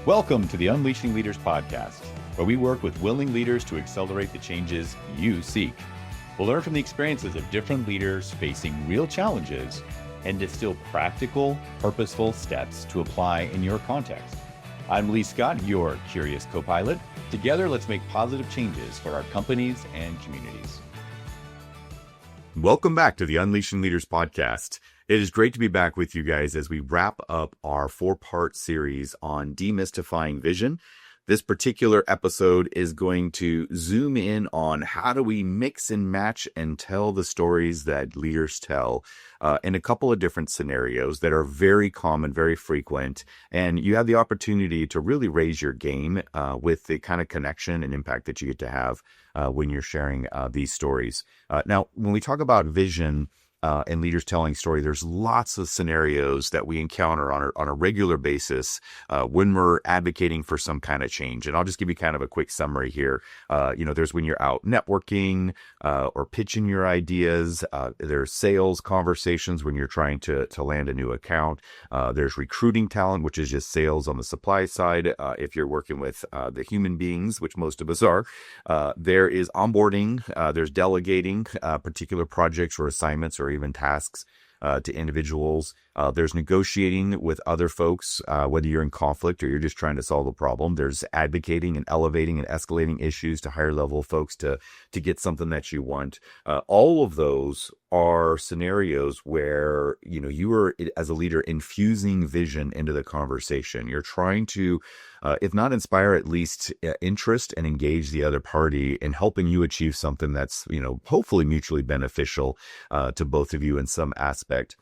Welcome to the Unleashing Leaders podcast, where we work with willing leaders to accelerate the changes you seek. We'll learn from the experiences of different leaders facing real challenges and distill practical, purposeful steps to apply in your context. I'm Lee Scott, your curious co-pilot. Together, let's make positive changes for our companies and communities. Welcome back to the Unleashing Leaders podcast. It is great to be back with you guys as we wrap up our 4-part series on demystifying vision. This particular episode is going to zoom in on how do we mix and match and tell the stories that leaders tell in a couple of different scenarios that are very common, very frequent, and you have the opportunity to really raise your game with the kind of connection and impact that you get to have when you're sharing these stories. Now, when we talk about vision, and leaders telling story, there's lots of scenarios that we encounter on a regular basis when we're advocating for some kind of change. And I'll just give you kind of a quick summary here. There's when you're out networking or pitching your ideas. There's sales conversations when you're trying to land a new account. There's recruiting talent, which is just sales on the supply side. If you're working with the human beings, which most of us are, there is onboarding. There's delegating particular projects or assignments or even tasks to individuals. There's negotiating with other folks, whether you're in conflict or you're just trying to solve a problem. There's advocating and elevating and escalating issues to higher level folks to get something that you want. All of those are scenarios where, you are, as a leader, infusing vision into the conversation. You're trying to, if not inspire, at least interest and engage the other party in helping you achieve something that's, hopefully mutually beneficial to both of you in some aspect.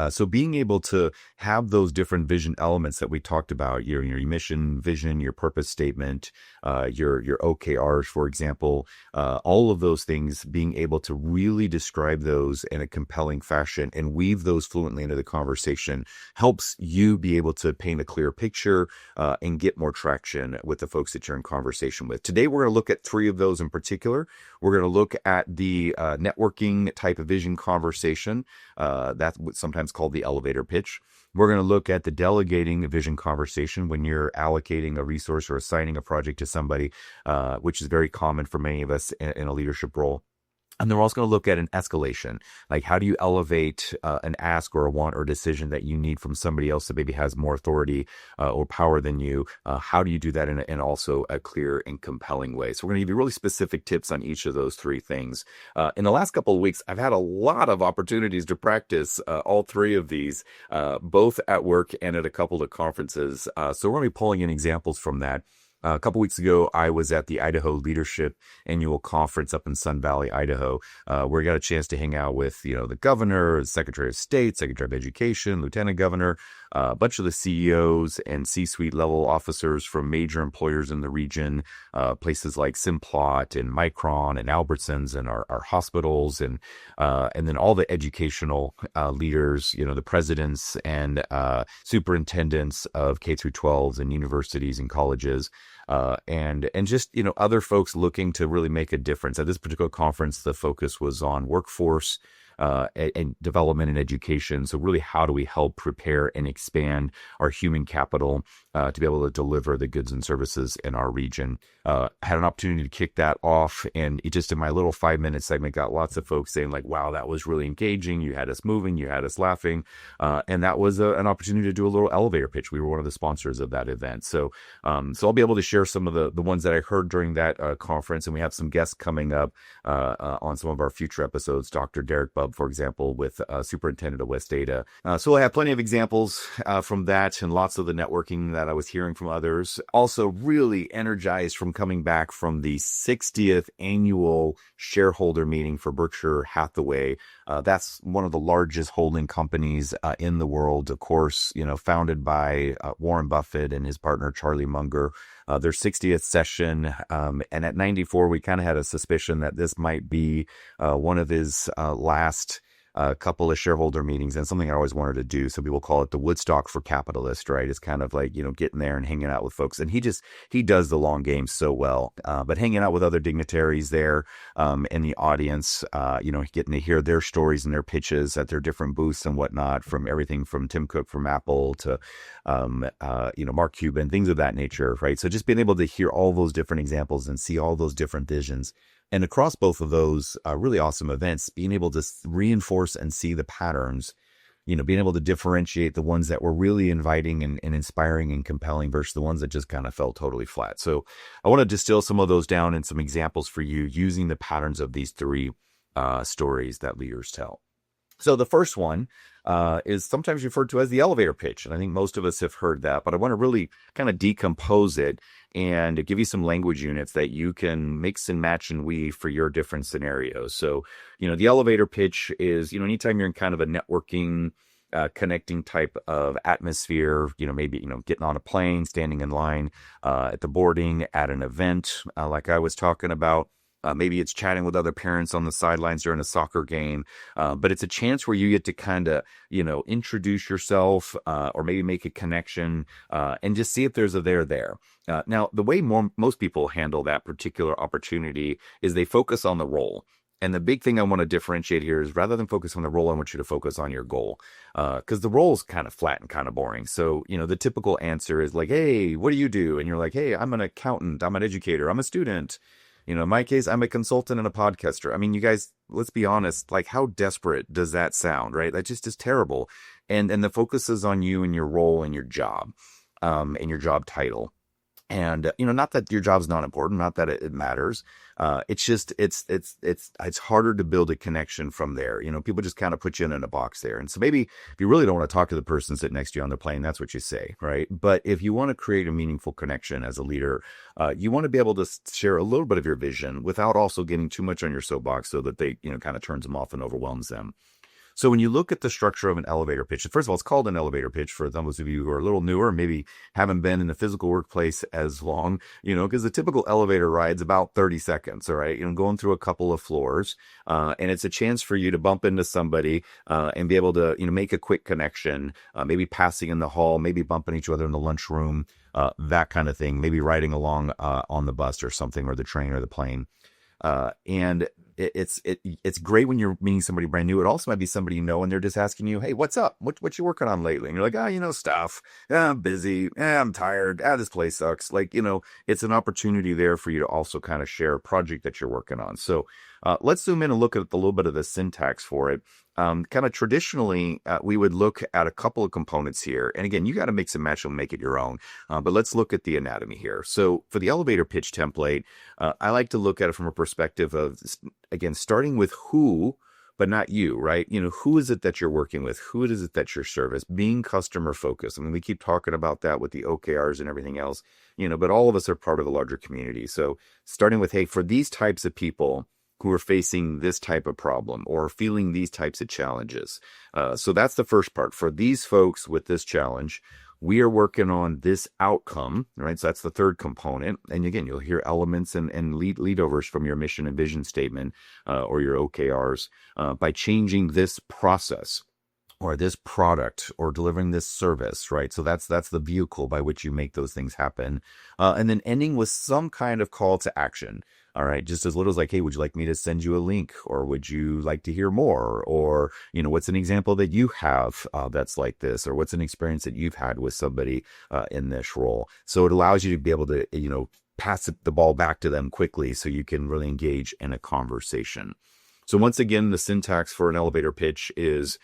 So being able to have those different vision elements that we talked about, your mission, vision, your purpose statement, your OKRs, for example, all of those things, being able to really describe those in a compelling fashion and weave those fluently into the conversation helps you be able to paint a clear picture and get more traction with the folks that you're in conversation with. Today, we're going to look at 3 of those in particular. We're going to look at the networking type of vision conversation. That's what's sometimes called the elevator pitch. We're going to look at the delegating vision conversation when you're allocating a resource or assigning a project to somebody, which is very common for many of us in a leadership role. And then we're also going to look at an escalation, like how do you elevate an ask or a want or decision that you need from somebody else that maybe has more authority or power than you? How do you do that in also a clear and compelling way? So we're going to give you really specific tips on each of those 3 things. In the last couple of weeks, I've had a lot of opportunities to practice all 3 of these, both at work and at a couple of conferences. So we're going to be pulling in examples from that. A couple weeks ago, I was at the Idaho Leadership Annual Conference up in Sun Valley, Idaho, where I got a chance to hang out with, the governor, the Secretary of State, Secretary of Education, Lieutenant Governor, a bunch of the CEOs and C-suite level officers from major employers in the region, places like Simplot and Micron and Albertsons and our hospitals, and then all the educational leaders, the presidents and superintendents of K through 12s and universities and colleges. And just, other folks looking to really make a difference. At this particular conference, the focus was on workforce and development and education. So really, how do we help prepare and expand our human capital to be able to deliver the goods and services in our region? I had an opportunity to kick that off, and it just in my little 5-minute segment got lots of folks saying like, wow, that was really engaging. You had us moving, you had us laughing. And that was an opportunity to do a little elevator pitch. We were one of the sponsors of that event. So I'll be able to share some of the ones that I heard during that conference. And we have some guests coming up on some of our future episodes, Dr. Derek Bubb, for example, with Superintendent of West Ada. So I have plenty of examples from that and lots of the networking that I was hearing from others. Also really energized from coming back from the 60th annual shareholder meeting for Berkshire Hathaway. That's one of the largest holding companies in the world, of course, founded by Warren Buffett and his partner, Charlie Munger. Their 60th session. And at 94, we kind of had a suspicion that this might be one of his last a couple of shareholder meetings, and something I always wanted to do. Some people call it the Woodstock for capitalists, right? It's kind of like, getting there and hanging out with folks. And he does the long game so well. But hanging out with other dignitaries there in the audience, getting to hear their stories and their pitches at their different booths and whatnot, from everything from Tim Cook from Apple to, Mark Cuban, things of that nature, right? So just being able to hear all those different examples and see all those different visions. And across both of those really awesome events, being able to reinforce and see the patterns, being able to differentiate the ones that were really inviting and inspiring and compelling versus the ones that just kind of felt totally flat. So I want to distill some of those down in some examples for you using the patterns of these three stories that leaders tell. So the first one is sometimes referred to as the elevator pitch. And I think most of us have heard that, but I want to really kind of decompose it and give you some language units that you can mix and match and weave for your different scenarios. So, the elevator pitch is, anytime you're in kind of a networking, connecting type of atmosphere, maybe, getting on a plane, standing in line at the boarding, at an event, like I was talking about. Maybe it's chatting with other parents on the sidelines during a soccer game, but it's a chance where you get to kind of, introduce yourself or maybe make a connection and just see if there's a there. Now, the way most people handle that particular opportunity is they focus on the role. And the big thing I want to differentiate here is rather than focus on the role, I want you to focus on your goal, because the role is kind of flat and kind of boring. So, the typical answer is like, hey, what do you do? And you're like, hey, I'm an accountant, I'm an educator, I'm a student. In my case, I'm a consultant and a podcaster. I mean, you guys, let's be honest, like how desperate does that sound, right? That just is terrible. And the focus is on you and your role and your job, and your job title. And, not that your job's not important, not that it matters. It's just, it's harder to build a connection from there. People just kind of put you in a box there. And so maybe if you really don't want to talk to the person sitting next to you on the plane, that's what you say, right? But if you want to create a meaningful connection as a leader, you want to be able to share a little bit of your vision without also getting too much on your soapbox so that they, kind of turns them off and overwhelms them. So when you look at the structure of an elevator pitch, first of all, it's called an elevator pitch for those of you who are a little newer, maybe haven't been in the physical workplace as long, because the typical elevator ride's about 30 seconds, all right? Going through a couple of floors, and it's a chance for you to bump into somebody and be able to, make a quick connection, maybe passing in the hall, maybe bumping each other in the lunchroom, that kind of thing, maybe riding along on the bus or something, or the train or the plane. And it's great when you're meeting somebody brand new. It also might be somebody and they're just asking you, hey, what's up? What you working on lately? And you're like, stuff. I'm busy. I'm tired. This place sucks. Like, it's an opportunity there for you to also kind of share a project that you're working on. So let's zoom in and look at a little bit of the syntax for it. Kind of traditionally, we would look at a couple of components here. And again, you got to mix and match and make it your own. But let's look at the anatomy here. So for the elevator pitch template, I like to look at it from a perspective of, again, starting with who, but not you, right? Who is it that you're working with? Who is it that you're service? Being customer focused. I mean, we keep talking about that with the OKRs and everything else, but all of us are part of a larger community. So starting with, hey, for these types of people who are facing this type of problem or feeling these types of challenges. So that's the first part. For these folks with this challenge, we are working on this outcome, right? So that's the third component. And again, you'll hear elements and leadovers from your mission and vision statement or your OKRs by changing this process or this product or delivering this service, right? So that's the vehicle by which you make those things happen. And then ending with some kind of call to action. All right. Just as little as like, hey, would you like me to send you a link, or would you like to hear more? Or, what's an example that you have that's like this, or what's an experience that you've had with somebody in this role? So it allows you to be able to, pass the ball back to them quickly so you can really engage in a conversation. So once again, the syntax for an elevator pitch is,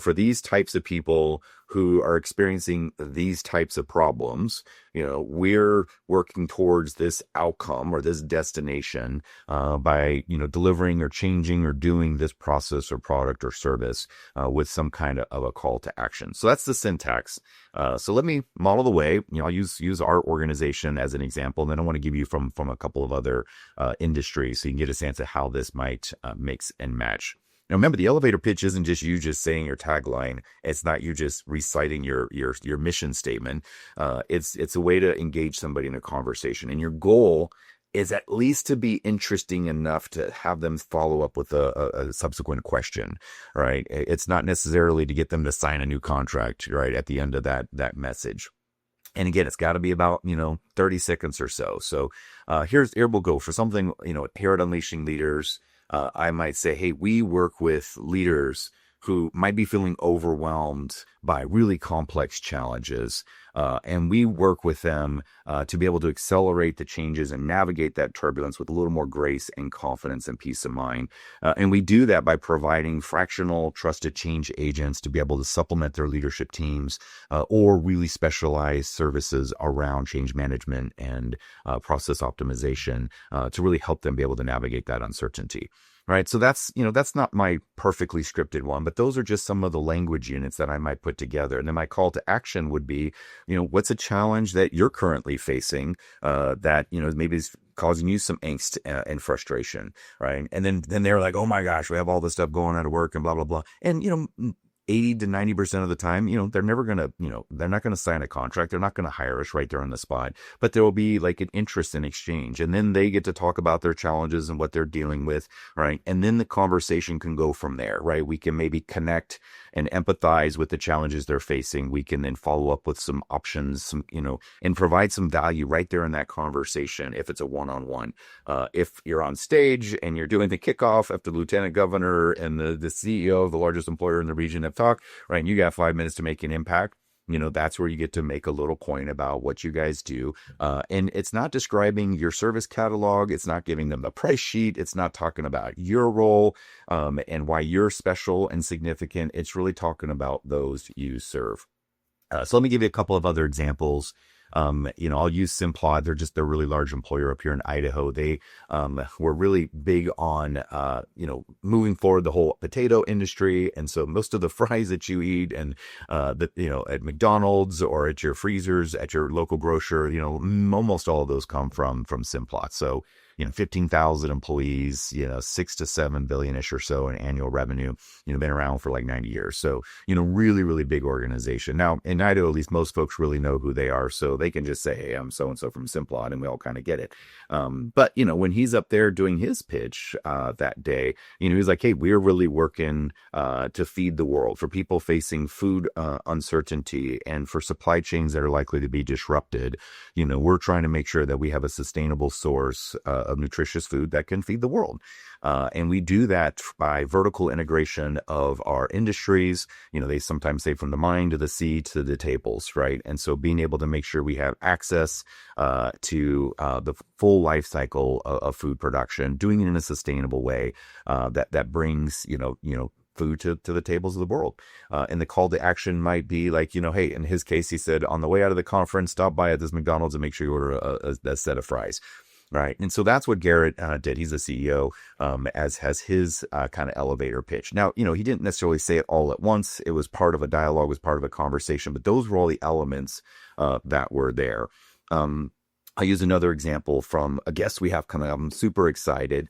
for these types of people who are experiencing these types of problems, we're working towards this outcome or this destination by, delivering or changing or doing this process or product or service with some kind of a call to action. So that's the syntax. So let me model the way. I'll use our organization as an example, and then I want to give you from a couple of other industries so you can get a sense of how this might mix and match. Now, remember, the elevator pitch isn't just you just saying your tagline. It's not you just reciting your mission statement. It's a way to engage somebody in a conversation. And your goal is at least to be interesting enough to have them follow up with a subsequent question, right? It's not necessarily to get them to sign a new contract, right, at the end of that message. And again, it's got to be about, 30 seconds or so. So here we'll go for something, here at Unleashing Leaders. I might say, hey, we work with leaders who might be feeling overwhelmed by really complex challenges. And we work with them to be able to accelerate the changes and navigate that turbulence with a little more grace and confidence and peace of mind. And we do that by providing fractional trusted change agents to be able to supplement their leadership teams or really specialized services around change management and process optimization to really help them be able to navigate that uncertainty. Right. So that's not my perfectly scripted one, but those are just some of the language units that I might put together. And then my call to action would be, what's a challenge that you're currently facing that, maybe is causing you some angst and frustration. Right. And then they're like, oh my gosh, we have all this stuff going on at work and blah, blah, blah. And, 80 to 90% of the time, they're never going to, they're not going to sign a contract. They're not going to hire us right there on the spot, but there will be like an interest in exchange. And then they get to talk about their challenges and what they're dealing with. Right. And then the conversation can go from there. Right. We can maybe connect and empathize with the challenges they're facing. We can then follow up with some options, and provide some value right there in that conversation. If it's a one-on-one, if you're on stage and you're doing the kickoff after the lieutenant governor and the CEO of the largest employer in the region have talked, right? And you got 5 minutes to make an impact. That's where you get to make a little point about what you guys do. And it's not describing your service catalog. It's not giving them the price sheet. It's not talking about your role and why you're special and significant. It's really talking about those you serve. So let me give you a couple of other examples. I'll use Simplot. They're a really large employer up here in Idaho. They were really big on, moving forward the whole potato industry. And so most of the fries that you eat and, at McDonald's or at your freezers, at your local grocer, almost all of those come from Simplot. So, 15,000 employees, 6 to 7 billion-ish or so in annual revenue, been around for like 90 years. So, really, really big organization. Now, in Idaho, at least most folks really know who they are. So they can just say, hey, I'm so-and-so from Simplot, and we all kind of get it. But, when he's up there doing his pitch that day, he's like, hey, we're really working to feed the world for people facing food uncertainty and for supply chains that are likely to be disrupted. We're trying to make sure that we have a sustainable source of nutritious food that can feed the world. And we do that by vertical integration of our industries. They sometimes say from the mine to the sea to the tables, right? And so being able to make sure we have access to the full life cycle of food production, doing it in a sustainable way that brings, food to the tables of the world. And the call to action might be like, hey, in his case, he said, on the way out of the conference, stop by at this McDonald's and make sure you order a set of fries. Right. And so that's what Garrett did. He's a CEO, as has his kind of elevator pitch. Now, he didn't necessarily say it all at once. It was part of a dialogue, was part of a conversation, but those were all the elements that were there. I'll use another example from a guest we have coming up. I'm super excited.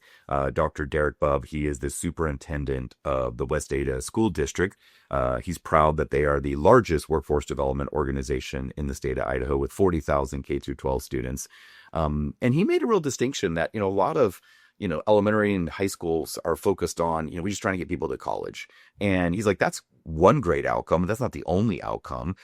Dr. Derek Bubb, he is the superintendent of the West Ada School District. He's proud that they are the largest workforce development organization in the state of Idaho with 40,000 K through 12 students. And he made a real distinction that, a lot of, elementary and high schools are focused on, we're just trying to get people to college. And he's like, that's one great outcome. That's not the only outcome.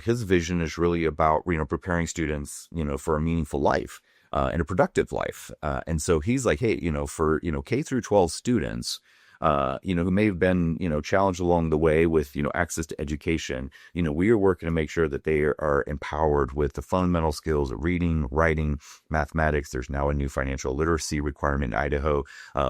His vision is really about, preparing students, for a meaningful life and a productive life. And so he's like, hey, for, K through 12 students, who may have been, challenged along the way with, access to education. We are working to make sure that they are empowered with the fundamental skills of reading, writing, mathematics. There's now a new financial literacy requirement in Idaho,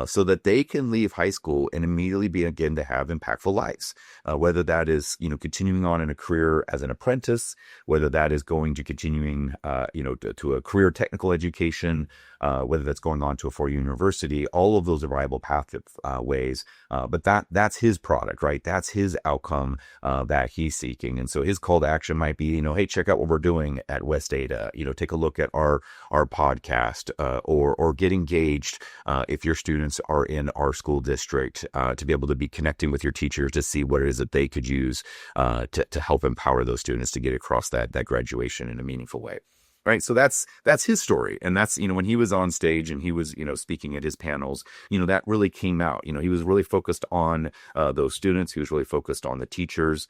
so that they can leave high school and immediately begin to have impactful lives. Whether that is, continuing on in a career as an apprentice, whether that is going to continuing, to a career technical education, whether that's going on to a four-year university, all of those are viable pathways. But that's his product, right? That's his outcome that he's seeking. And so his call to action might be, hey, check out what we're doing at West Ada. Take a look at our podcast, or get engaged if your students are in our school district, to be able to be connecting with your teachers to see what it is that they could use to help empower those students to get across that graduation in a meaningful way. Right. So that's his story. And that's, when he was on stage and he was, speaking at his panels, that really came out. He was really focused on those students. He was really focused on the teachers,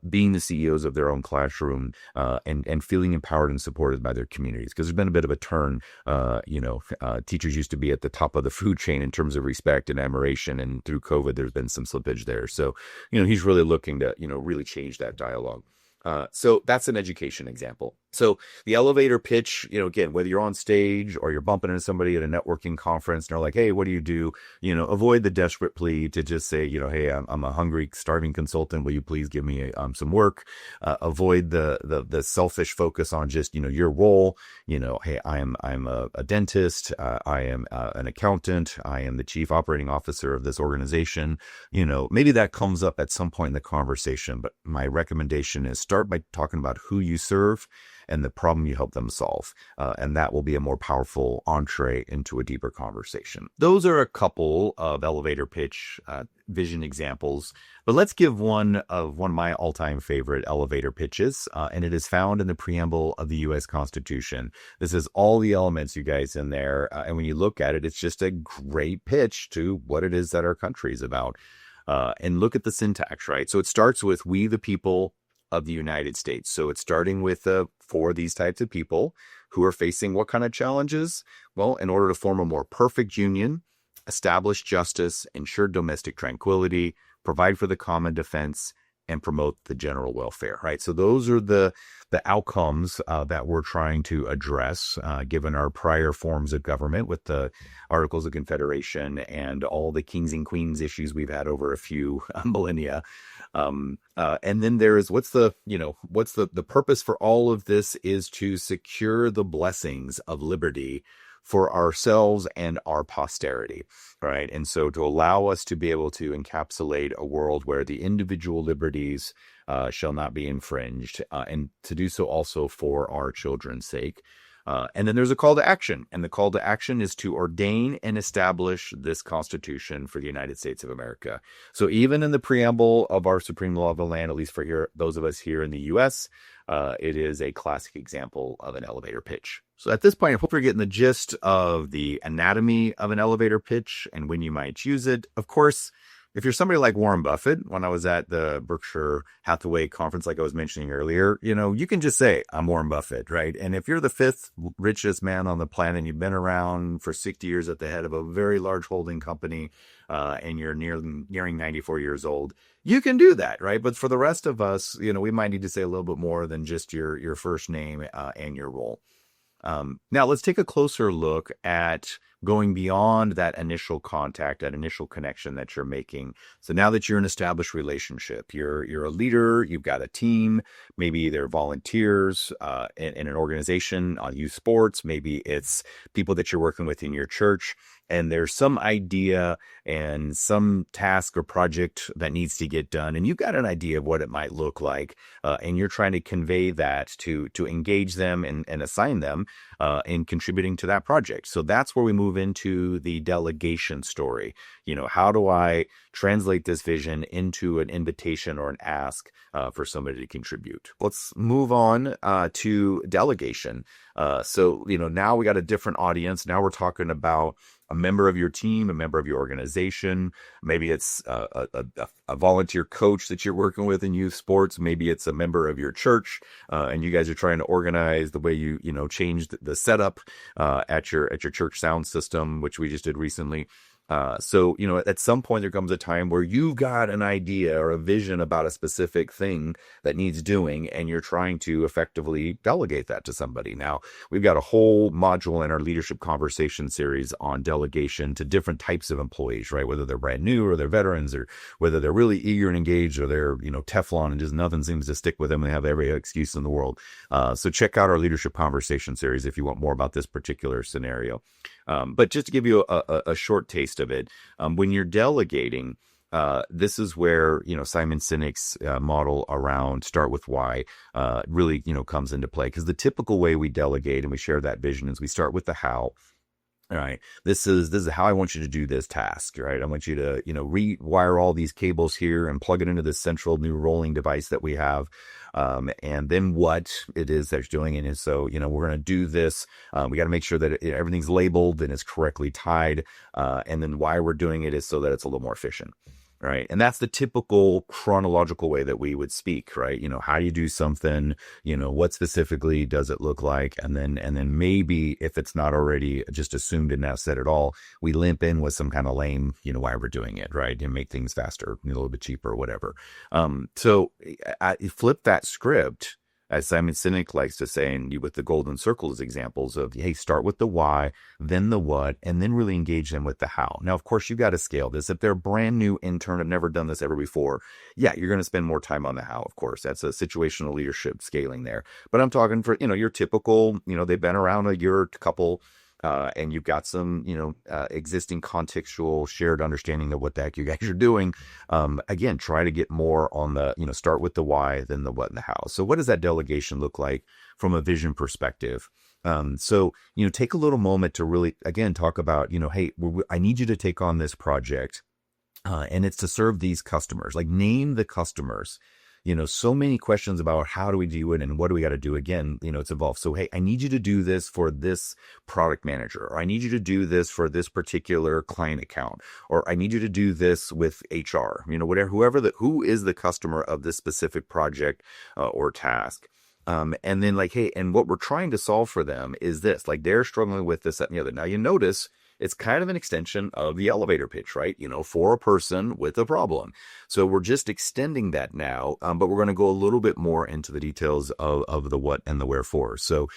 being the CEOs of their own classroom, and feeling empowered and supported by their communities. Because there's been a bit of a turn. Teachers used to be at the top of the food chain in terms of respect and admiration. And through COVID, there's been some slippage there. So, he's really looking to, really change that dialogue. So that's an education example. So the elevator pitch, again, whether you're on stage or you're bumping into somebody at a networking conference and they're like, hey, what do? Avoid the desperate plea to just say, hey, I'm a hungry, starving consultant. Will you please give me some work? Avoid the selfish focus on just, your role. Hey, I'm a dentist. I am an accountant. I am the chief operating officer of this organization. Maybe that comes up at some point in the conversation, but my recommendation is start by talking about who you serve and the problem you help them solve. And that will be a more powerful entree into a deeper conversation. Those are a couple of elevator pitch vision examples, but let's give one of my all-time favorite elevator pitches. And it is found in the preamble of the U.S. Constitution. This is all the elements, you guys, in there. And when you look at it, it's just a great pitch to what it is that our country is about. And look at the syntax, right? So it starts with "we the people of the United States." So it's starting with for these types of people who are facing what kind of challenges? Well, in order to form a more perfect union, establish justice, ensure domestic tranquility, provide for the common defense, and promote the general welfare, right? So those are the outcomes that we're trying to address, given our prior forms of government with the Articles of Confederation and all the kings and queens issues we've had over a few millennia. And then there is what's the purpose for all of this is to secure the blessings of liberty for ourselves and our posterity, right? And so to allow us to be able to encapsulate a world where the individual liberties shall not be infringed, and to do so also for our children's sake. And then there's a call to action, and the call to action is to ordain and establish this Constitution for the United States of America. So even in the preamble of our supreme law of the land, at least for those of us here in the U.S., it is a classic example of an elevator pitch. So at this point, I hope you're getting the gist of the anatomy of an elevator pitch and when you might use it. Of course, if you're somebody like Warren Buffett, when I was at the Berkshire Hathaway conference, like I was mentioning earlier, you can just say, I'm Warren Buffett, right? And if you're the fifth richest man on the planet and you've been around for 60 years at the head of a very large holding company, and you're nearing 94 years old, you can do that, right? But for the rest of us, we might need to say a little bit more than just your first name and your role. Now let's take a closer look at going beyond that initial contact, that initial connection that you're making. So now that you're in an established relationship, you're a leader, you've got a team, maybe they're volunteers in an organization on youth sports, maybe it's people that you're working with in your church, and there's some idea and some task or project that needs to get done, and you've got an idea of what it might look like, and you're trying to convey that to engage them and assign them in contributing to that project. So that's where we move into the delegation story. How do I translate this vision into an invitation or an ask for somebody to contribute? Let's move on to delegation. So now we got a different audience. Now we're talking about a member of your team, a member of your organization. Maybe it's a volunteer coach that you're working with in youth sports. Maybe it's a member of your church, and you guys are trying to organize the way you changed the setup at your church sound system, which we just did recently. So at some point there comes a time where you've got an idea or a vision about a specific thing that needs doing, and you're trying to effectively delegate that to somebody. Now, we've got a whole module in our leadership conversation series on delegation to different types of employees, right? Whether they're brand new or they're veterans, or whether they're really eager and engaged, or they're, Teflon and just nothing seems to stick with them and they have every excuse in the world. So check out our leadership conversation series if you want more about this particular scenario. But just to give you a short taste of it, when you're delegating, this is where, Simon Sinek's model around start with why really, comes into play. Because the typical way we delegate and we share that vision is we start with the how. All right, this is how I want you to do this task, right? I want you to, rewire all these cables here and plug it into this central new rolling device that we have. and then what it is that you're doing. And so, we're going to do this. We got to make sure that everything's labeled and is correctly tied. And then why we're doing it is so that it's a little more efficient. Right. And that's the typical chronological way that we would speak, right? How do you do something, what specifically does it look like? And then maybe if it's not already just assumed and not said at all, we limp in with some kind of lame, why we're doing it, right? And make things faster, a little bit cheaper or whatever. So I flip that script, as Simon Sinek likes to say, and with the golden circles examples of, hey, start with the why, then the what, and then really engage them with the how. Now, of course, you got to scale this. If they're a brand new intern, have never done this ever before, yeah, you're going to spend more time on the how, of course. That's a situational leadership scaling there. But I'm talking for, your typical, they've been around a year, couple, and you've got some, existing contextual shared understanding of what the heck you guys are doing. Again, try to get more on the, start with the why, then the what and the how. So what does that delegation look like from a vision perspective? So, take a little moment to really, again, talk about, hey, I need you to take on this project, and it's to serve these customers. Like, name the customers. So many questions about how do we do it and what do we got to do? Again, it's evolved. So, hey, I need you to do this for this product manager, or I need you to do this for this particular client account, or I need you to do this with HR, whatever, who is the customer of this specific project, or task. And then like, hey, and what we're trying to solve for them is this, like they're struggling with this, that, and the other. Now you notice it's kind of an extension of the elevator pitch, right? For a person with a problem. So we're just extending that now, but we're going to go a little bit more into the details of the what and the wherefore. So,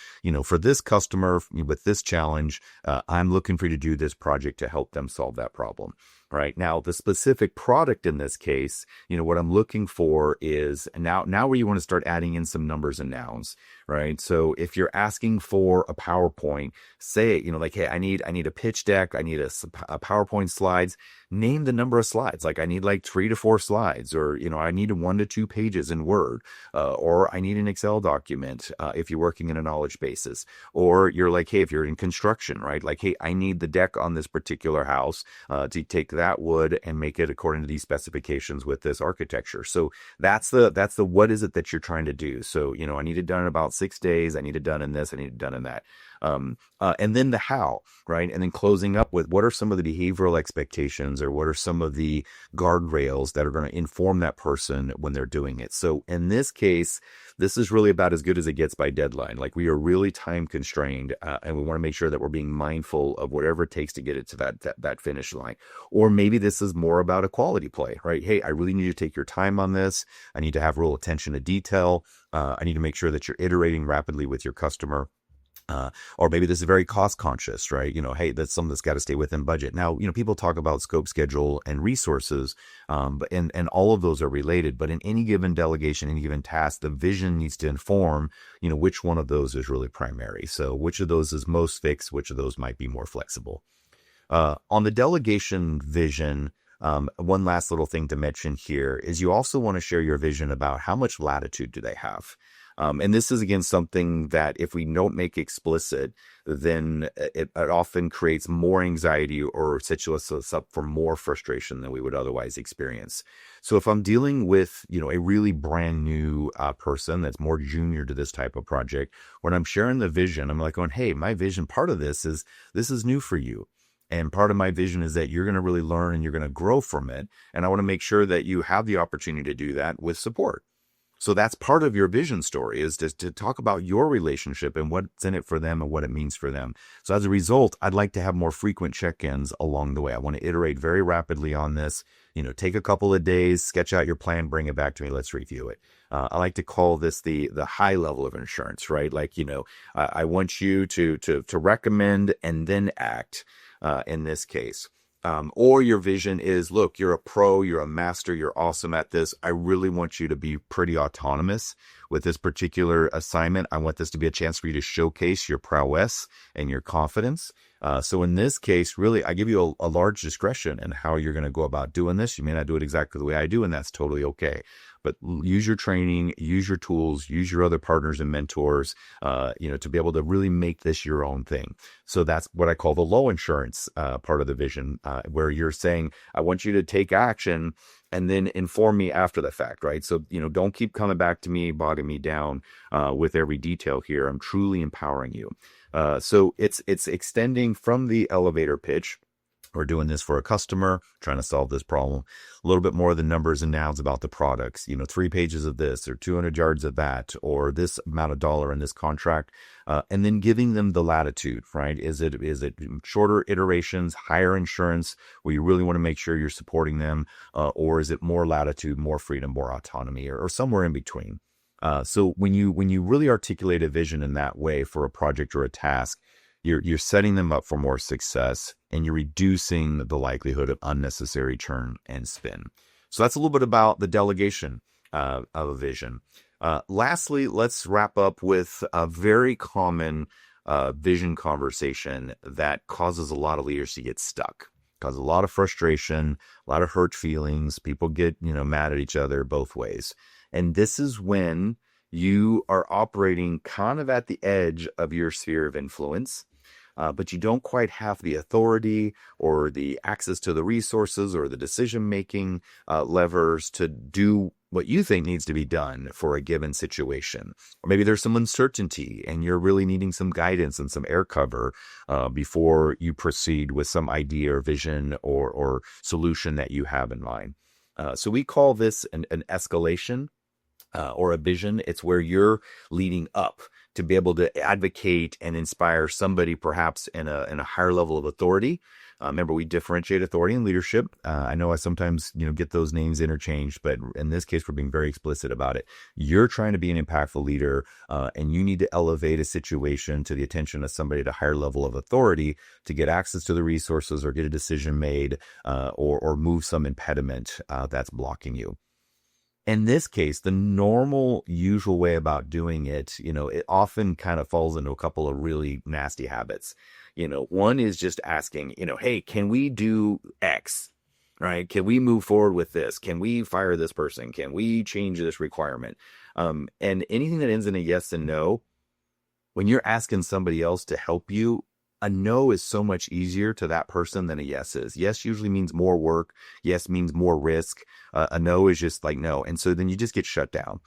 for this customer with this challenge, I'm looking for you to do this project to help them solve that problem. Right now, the specific product in this case, what I'm looking for is now where you want to start adding in some numbers and nouns, right? So if you're asking for a PowerPoint, say, like, hey, I need a pitch deck, I need a PowerPoint slides. Name the number of slides. Like I need like 3 to 4 slides, or, I need 1 to 2 pages in Word, or I need an Excel document, if you're working in a knowledge basis, or you're like, hey, if you're in construction, right? Like, hey, I need the deck on this particular house, to take that wood and make it according to these specifications with this architecture. So that's the what is it that you're trying to do? So, I need it done in about 6 days. I need it done in this. I need it done in that. And then the how, right? And then closing up with what are some of the behavioral expectations, or what are some of the guardrails that are going to inform that person when they're doing it. So in this case, this is really about as good as it gets by deadline. Like we are really time constrained, and we want to make sure that we're being mindful of whatever it takes to get it to that finish line. Or maybe this is more about a quality play, right? Hey, I really need you to take your time on this. I need to have real attention to detail. I need to make sure that you're iterating rapidly with your customer. Or maybe this is very cost conscious, right? Hey, that's something that's got to stay within budget. Now, people talk about scope, schedule, and resources, but and all of those are related. But in any given delegation, any given task, the vision needs to inform, which one of those is really primary. So which of those is most fixed, which of those might be more flexible. On the delegation vision, one last little thing to mention here is you also want to share your vision about how much latitude do they have. And this is, again, something that if we don't make explicit, then it often creates more anxiety or sets us up for more frustration than we would otherwise experience. So if I'm dealing with, a really brand new person that's more junior to this type of project, when I'm sharing the vision, I'm like going, hey, my vision, part of this is new for you. And part of my vision is that you're going to really learn and you're going to grow from it. And I want to make sure that you have the opportunity to do that with support. So that's part of your vision story, is to talk about your relationship and what's in it for them and what it means for them. So as a result, I'd like to have more frequent check-ins along the way. I want to iterate very rapidly on this, take a couple of days, sketch out your plan, bring it back to me. Let's review it. I like to call this the high level of insurance, right? Like, I want you to recommend and then act, in this case. Or your vision is, look, you're a pro, you're a master, you're awesome at this. I really want you to be pretty autonomous with this particular assignment. I want this to be a chance for you to showcase your prowess and your confidence. So in this case, really, I give you a large discretion in how you're going to go about doing this. You may not do it exactly the way I do, and that's totally okay. but use your training, use your tools, use your other partners and mentors, to be able to really make this your own thing. So that's what I call the low insurance part of the vision, where you're saying, I want you to take action and then inform me after the fact, right? So, don't keep coming back to me, bogging me down with every detail here. I'm truly empowering you. So it's extending from the elevator pitch. We're doing this for a customer, trying to solve this problem. A little bit more of the numbers and nouns about the products, 3 pages of this or 200 yards of that, or this amount of dollar in this contract. And then giving them the latitude, right? Is it shorter iterations, higher insurance, where you really want to make sure you're supporting them? Or is it more latitude, more freedom, more autonomy, or somewhere in between? So when you really articulate a vision in that way for a project or a task, you're setting them up for more success, and you're reducing the likelihood of unnecessary churn and spin. So that's a little bit about the delegation of a vision. Lastly, let's wrap up with a very common vision conversation that causes a lot of leaders to get stuck, causes a lot of frustration, a lot of hurt feelings. People get mad at each other both ways. And this is when you are operating kind of at the edge of your sphere of influence, but you don't quite have the authority or the access to the resources or the decision-making levers to do what you think needs to be done for a given situation. Or maybe there's some uncertainty and you're really needing some guidance and some air cover before you proceed with some idea or vision or solution that you have in mind. So we call this an escalation or a vision. It's where you're leading up to be able to advocate and inspire somebody perhaps in a higher level of authority. Remember, we differentiate authority and leadership. I know I sometimes get those names interchanged, but in this case, we're being very explicit about it. You're trying to be an impactful leader, and you need to elevate a situation to the attention of somebody at a higher level of authority to get access to the resources or get a decision made, or move some impediment that's blocking you. In this case, the normal, usual way about doing it, it often kind of falls into a couple of really nasty habits. One is just asking, hey, can we do X, right? Can we move forward with this? Can we fire this person? Can we change this requirement? And anything that ends in a yes and no, when you're asking somebody else to help you, a no is so much easier to that person than a yes is. Yes usually means more work. Yes means more risk. A no is just like no. And so then you just get shut down.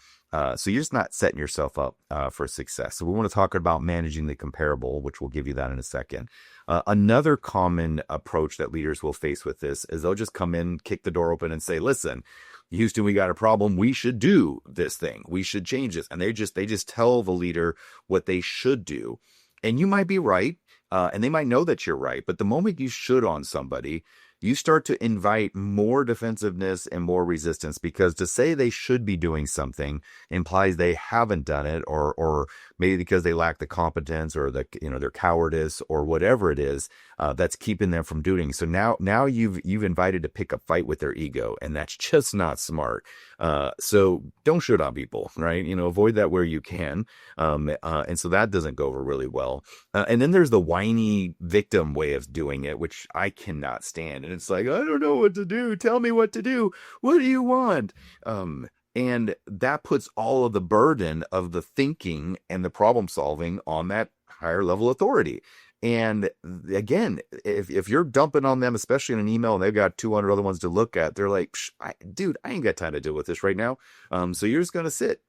So you're just not setting yourself up for success. So we want to talk about managing the comparable, which we'll give you that in a second. Another common approach that leaders will face with this is they'll just come in, kick the door open and say, listen, Houston, we got a problem. We should do this thing. We should change this. And they just tell the leader what they should do. And you might be right. And they might know that you're right, but the moment you should on somebody, you start to invite more defensiveness and more resistance, because to say they should be doing something implies they haven't done it, or maybe because they lack the competence or their cowardice or whatever it is that's keeping them from doing. So now you've invited to pick a fight with their ego, and that's just not smart. So don't shoot on people, right? Avoid that where you can. And so that doesn't go over really well. And then there's the whiny victim way of doing it, which I cannot stand. And it's like, I don't know what to do. Tell me what to do. What do you want? And that puts all of the burden of the thinking and the problem solving on that higher level authority. And again, if you're dumping on them, especially in an email, and they've got 200 other ones to look at, they're like, dude, I ain't got time to deal with this right now. So you're just going to sit.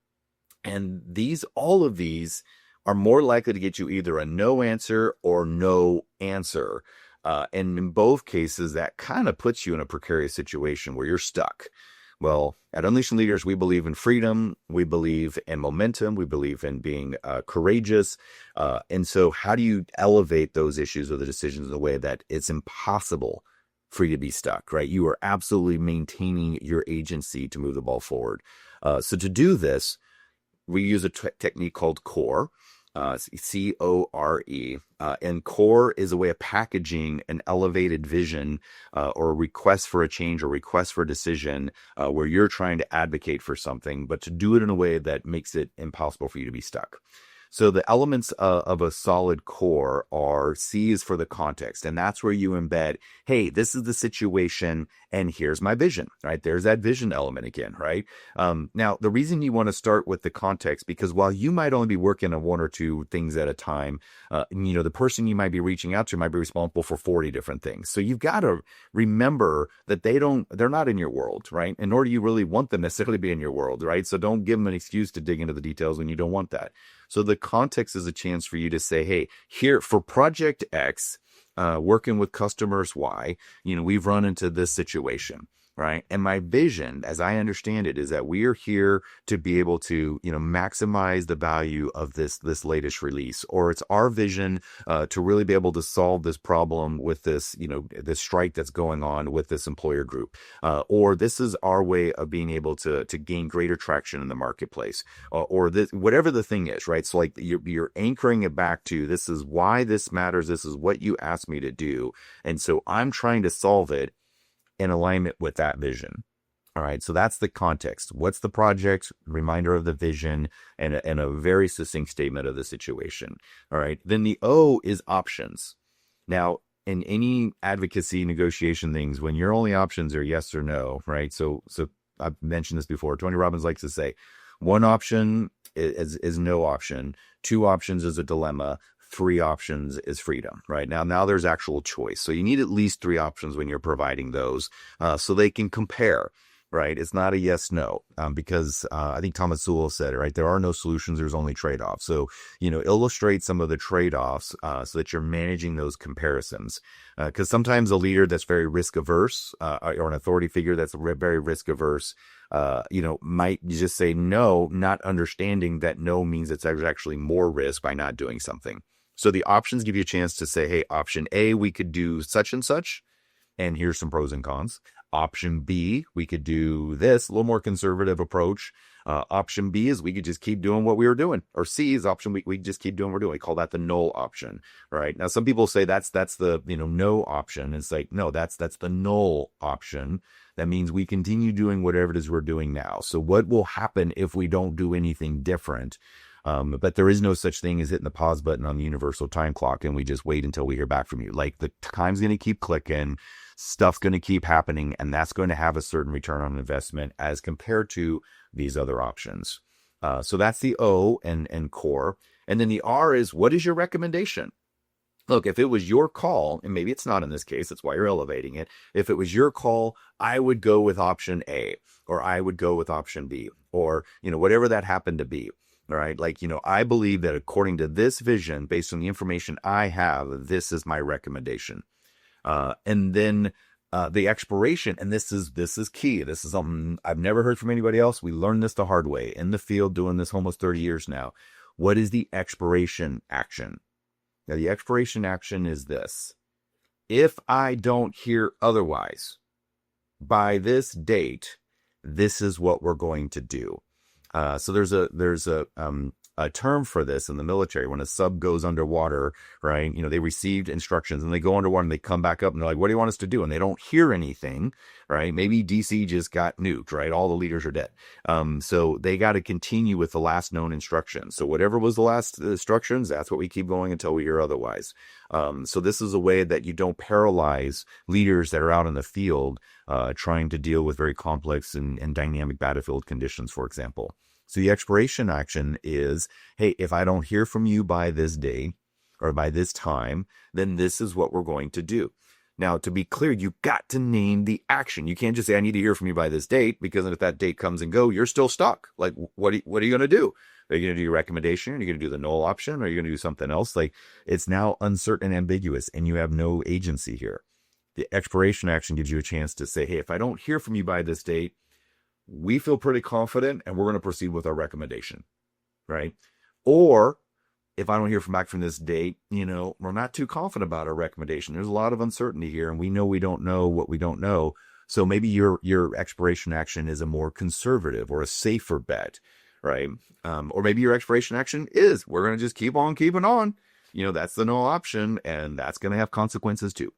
And all of these are more likely to get you either a no answer or no answer. And in both cases, that kind of puts you in a precarious situation where you're stuck. Well, at Unleashing Leaders, we believe in freedom. We believe in momentum. We believe in being courageous. And so how do you elevate those issues or the decisions in a way that it's impossible for you to be stuck, right? You are absolutely maintaining your agency to move the ball forward. So to do this, we use a technique called CORE. CORE, and CORE is a way of packaging an elevated vision or a request for a change or request for a decision where you're trying to advocate for something, but to do it in a way that makes it impossible for you to be stuck. So the elements of a solid core are C is for the context. And that's where you embed, hey, this is the situation and here's my vision, right? There's that vision element again, right? Now, the reason you want to start with the context, because while you might only be working on one or two things at a time, the person you might be reaching out to might be responsible for 40 different things. So you've got to remember that they're not in your world, right? And nor do you really want them necessarily to be in your world, right? So don't give them an excuse to dig into the details when you don't want that. So the context is a chance for you to say, hey, here for project X, working with customers Y, we've run into this situation, right? And my vision, as I understand it, is that we are here to be able to, maximize the value of this latest release, or it's our vision to really be able to solve this problem with this, this strike that's going on with this employer group, or this is our way of being able to gain greater traction in the marketplace, or this, whatever the thing is, right? So like you're anchoring it back to, this is why this matters. This is what you asked me to do. And so I'm trying to solve it in alignment with that vision. All right. So that's the context. What's the project? Reminder of the vision and a very succinct statement of the situation. All right. Then the O is options. Now, in any advocacy negotiation things, when your only options are yes or no, right? So I've mentioned this before. Tony Robbins likes to say, one option is no option. Two options is a dilemma. Three options is freedom, right? Now there's actual choice. So you need at least three options when you're providing those, so they can compare, right? It's not a yes, no, because I think Thomas Sowell said it, right? There are no solutions. There's only trade-offs. So, illustrate some of the trade-offs so that you're managing those comparisons. Because sometimes a leader that's very risk averse or an authority figure that's very risk averse, might just say no, not understanding that no means it's actually more risk by not doing something. So the options give you a chance to say, hey, option A, we could do such and such, and here's some pros and cons. Option B, we could do this, a little more conservative approach. Option B is we could just keep doing what we were doing. Or C is option we just keep doing what we're doing. We call that the null option, right? Now, some people say that's the no option. It's like, no, that's the null option. That means we continue doing whatever it is we're doing now. So what will happen if we don't do anything different? But there is no such thing as hitting the pause button on the universal time clock and we just wait until we hear back from you. Like the time's going to keep clicking, stuff's going to keep happening, and that's going to have a certain return on investment as compared to these other options. So that's the O and core. And then the R is, what is your recommendation? Look, if it was your call, and maybe it's not in this case, that's why you're elevating it. If it was your call, I would go with option A, or I would go with option B, or, whatever that happened to be. All right. Like, I believe that according to this vision, based on the information I have, this is my recommendation. And then the expiration, and this is key. This is something I've never heard from anybody else. We learned this the hard way in the field, doing this almost 30 years now. What is the expiration action? Now, the expiration action is this. If I don't hear otherwise by this date, this is what we're going to do. So there's a term for this in the military. When a sub goes underwater, right? They received instructions and they go underwater and they come back up and they're like, what do you want us to do? And they don't hear anything, right? Maybe DC just got nuked, right? All the leaders are dead. So they got to continue with the last known instructions. So whatever was the last instructions, that's what we keep going until we hear otherwise. So this is a way that you don't paralyze leaders that are out in the field, trying to deal with very complex and dynamic battlefield conditions, for example. So the expiration action is, hey, if I don't hear from you by this day or by this time, then this is what we're going to do. Now, to be clear, you got to name the action. You can't just say, I need to hear from you by this date, because if that date comes and go, you're still stuck. Like, what are you going to do? Are you going to do your recommendation? Are you going to do the null option? Or are you going to do something else? Like, it's now uncertain and ambiguous, and you have no agency here. The expiration action gives you a chance to say, hey, if I don't hear from you by this date, we feel pretty confident and we're going to proceed with our recommendation, right? Or if I don't hear back from this date, we're not too confident about our recommendation. There's a lot of uncertainty here and we know we don't know what we don't know. So maybe your expiration action is a more conservative or a safer bet, right? Or maybe your expiration action is, we're going to just keep on keeping on. That's the null option, and that's going to have consequences too.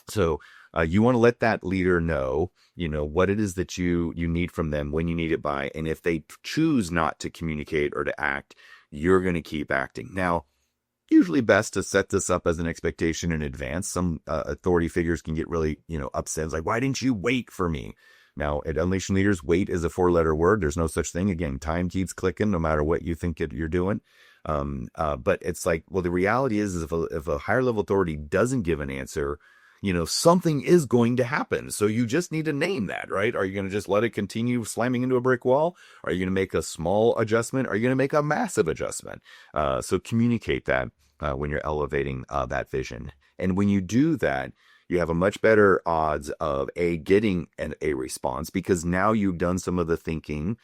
So you want to let that leader know, what it is that you need from them, when you need it by, and if they choose not to communicate or to act, you're going to keep acting. Now, usually best to set this up as an expectation in advance. Some authority figures can get really, upset. It's like, why didn't you wait for me? Now, at Unleashing Leaders, wait is a 4-letter word. There's no such thing. Again, time keeps clicking no matter what you think you're doing. But it's like, well, the reality is if a higher level authority doesn't give an answer, something is going to happen. So you just need to name that, right? Are you going to just let it continue slamming into a brick wall? Are you going to make a small adjustment? Are you going to make a massive adjustment? So communicate that when you're elevating that vision. And when you do that, you have a much better odds of getting a response, because now you've done some of the thinking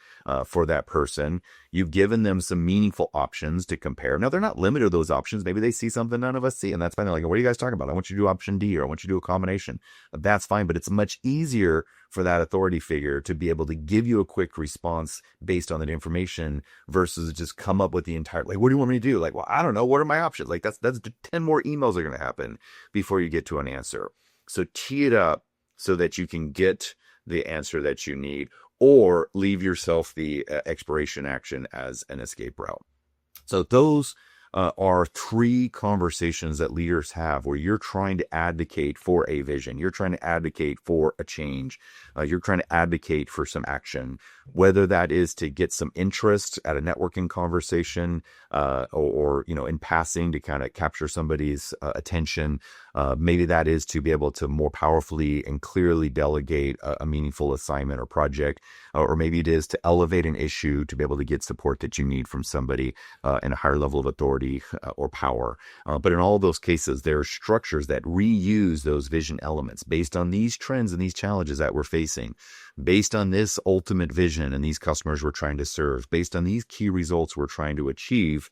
for that person. You've given them some meaningful options to compare. Now, they're not limited to those options. Maybe they see something none of us see, and that's fine. They're like, what are you guys talking about? I want you to do option D, or I want you to do a combination. That's fine, but it's much easier for that authority figure to be able to give you a quick response based on that information versus just come up with the entire, like, what do you want me to do? Like, well, I don't know. What are my options? Like, that's 10 more emails are going to happen before you get to an answer. So tee it up so that you can get the answer that you need, or leave yourself the expiration action as an escape route. So those are 3 conversations that leaders have where you're trying to advocate for a vision. You're trying to advocate for a change. You're trying to advocate for some action, whether that is to get some interest at a networking conversation, or in passing to kind of capture somebody's attention. Maybe that is to be able to more powerfully and clearly delegate a meaningful assignment or project, or maybe it is to elevate an issue to be able to get support that you need from somebody in a higher level of authority or power. But in all of those cases, there are structures that reuse those vision elements based on these trends and these challenges that we're facing, based on this ultimate vision and these customers we're trying to serve, based on these key results we're trying to achieve.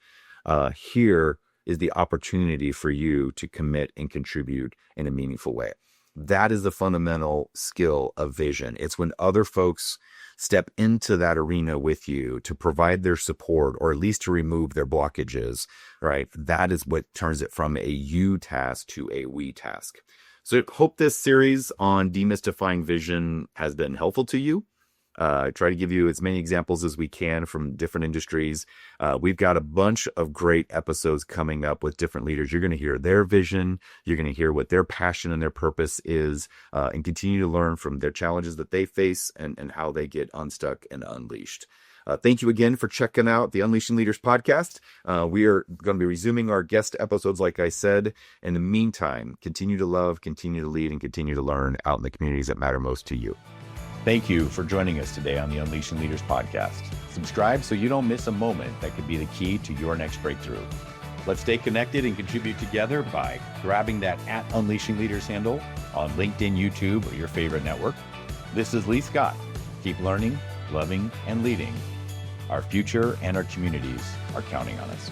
Here is the opportunity for you to commit and contribute in a meaningful way. That is the fundamental skill of vision. It's when other folks step into that arena with you to provide their support, or at least to remove their blockages, right? That is what turns it from a you task to a we task. So I hope this series on demystifying vision has been helpful to you. Try to give you as many examples as we can from different industries. We've got a bunch of great episodes coming up with different leaders. You're going to hear their vision. You're going to hear what their passion and their purpose is, and continue to learn from their challenges that they face and how they get unstuck and unleashed. Thank you again for checking out the Unleashing Leaders podcast. We are going to be resuming our guest episodes, like I said. In the meantime, continue to love, continue to lead, and continue to learn out in the communities that matter most to you. Thank you for joining us today on the Unleashing Leaders podcast. Subscribe so you don't miss a moment that could be the key to your next breakthrough. Let's stay connected and contribute together by grabbing that @Unleashing Leaders handle on LinkedIn, YouTube, or your favorite network. This is Lee Scott. Keep learning, loving, and leading. Our future and our communities are counting on us.